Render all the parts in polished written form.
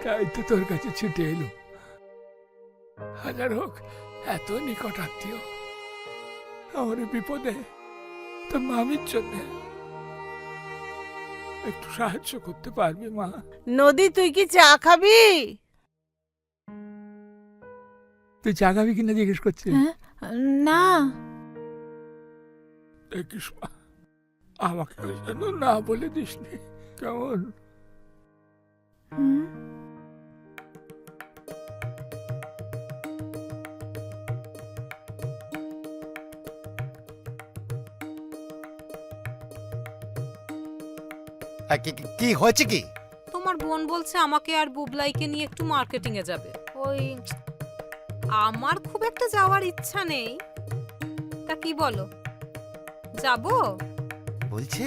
তাই তো তোর কাছে ছুটে এলো। হাজার হোক এত নিকট আত্মীয়, আমার বিপদে তোর মামির জন্য একটু সাহায্য করতে পারবে মা? নদী, তুই কি চা খাবি? তুই চা খাবি কিনা জিজ্ঞেস করছিস? হ্যাঁ, না। দেখিস মা, আমাকে ওই জন্য না বলে দিসনি, কেমন? হুম, কি হয়েছে কি? তোমার বোন বলছে আমাকে আর বুবলাইকে নিয়ে একটু মার্কেটিং এ যাবে। ওই আমার খুব একটা যাওয়ার ইচ্ছা নেই, তা কি বলো, যাবো? বলছে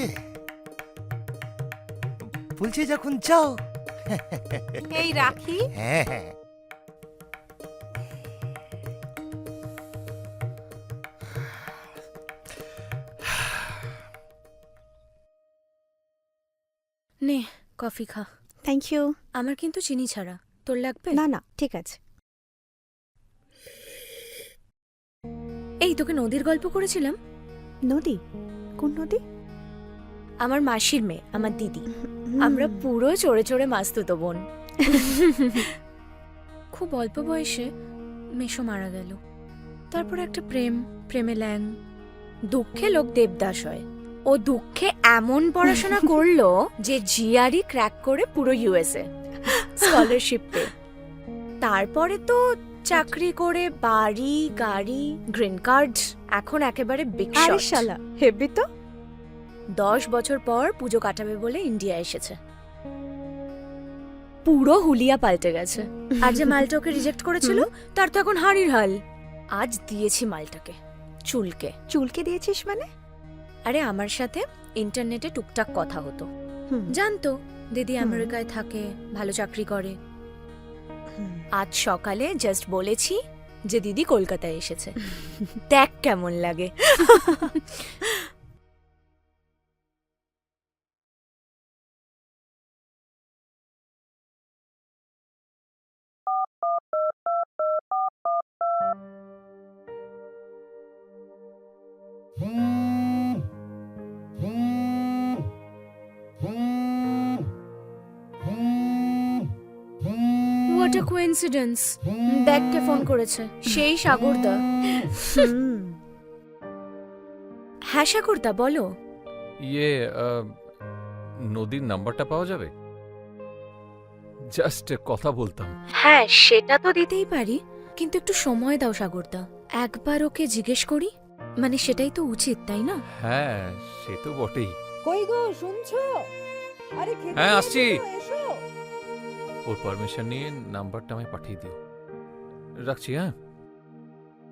বলছে যখন যাও। এই রাখি। হ্যাঁ হ্যাঁ, নে কফি খা। Thank you. আমার কিন্তু চিনি ছাড়া। তোর লাগবে? না না, ঠিক আছে। এই তোকে নদীর গল্প করেছিলাম। নদী? কোন নদী? আমার মাসির মেয়ে, আমার দিদি। আমরা পুরো চড়ে চড়ে মাস্তুতো বোন। খুব অল্প বয়সে মেশো মারা গেল। তারপর একটা প্রেমে ল্যাং। দুঃখে লোক দেবদাস হয়। ও দুঃখে এমন পড়াশোনা করলো যে জিআরই ক্র্যাক করে পুরো ইউএসএ স্কলারশিপ পেয়ে। তারপরে তো চাকরি করে বাড়ি গাড়ি গ্রিন কার্ড, এখন একেবারে বিগ আরে শট। শালা, হেভি তো। 10 বছর পর পুজো কাটাবে বলে ইন্ডিয়া এসেছে। পুরো হুলিয়া পাল্টে গেছে। আর যে মালটা ওকে রিজেক্ট করেছিল তার তো এখন হাড়ির হাল। আজ দিয়েছি মালটাকে চুলকে। চুলকে দিয়েছিস মানে? আরে আমার সাথে ইন্টারনেটে টুকটাক কথা হতো, হুম, জানতো দিদি হুম। আমেরিকায় থাকে, ভালো চাকরি করে। হুম। আজ সকালে জাস্ট বলেছি যে দিদি কলকাতায় এসেছে, দেখ কেমন লাগে। What a coincidence. দেখ কে ফোন করেছে, সেই সাগরদা। হুম। হ্যাঁ সাগরদা বলো। ইয়ে নদীর নাম্বারটা পাওয়া যাবে? জাস্ট কথা বলতাম। হ্যাঁ সেটা তো দিতেই পারি, কিন্তু একটু সময় দাও সাগরদা। একবার ওকে জিজ্ঞেস করি, মানে সেটাই তো উচিত তাই না? হ্যাঁ সে তো বটেই। কই গো, শুনছো? আরে খেতে হ্যাঁ, এসো, আসছি। এসো। ওর পারমিশন নিয়ে নাম্বারটা আমায় পাঠিয়ে দিও। রাখছি, হ্যাঁ।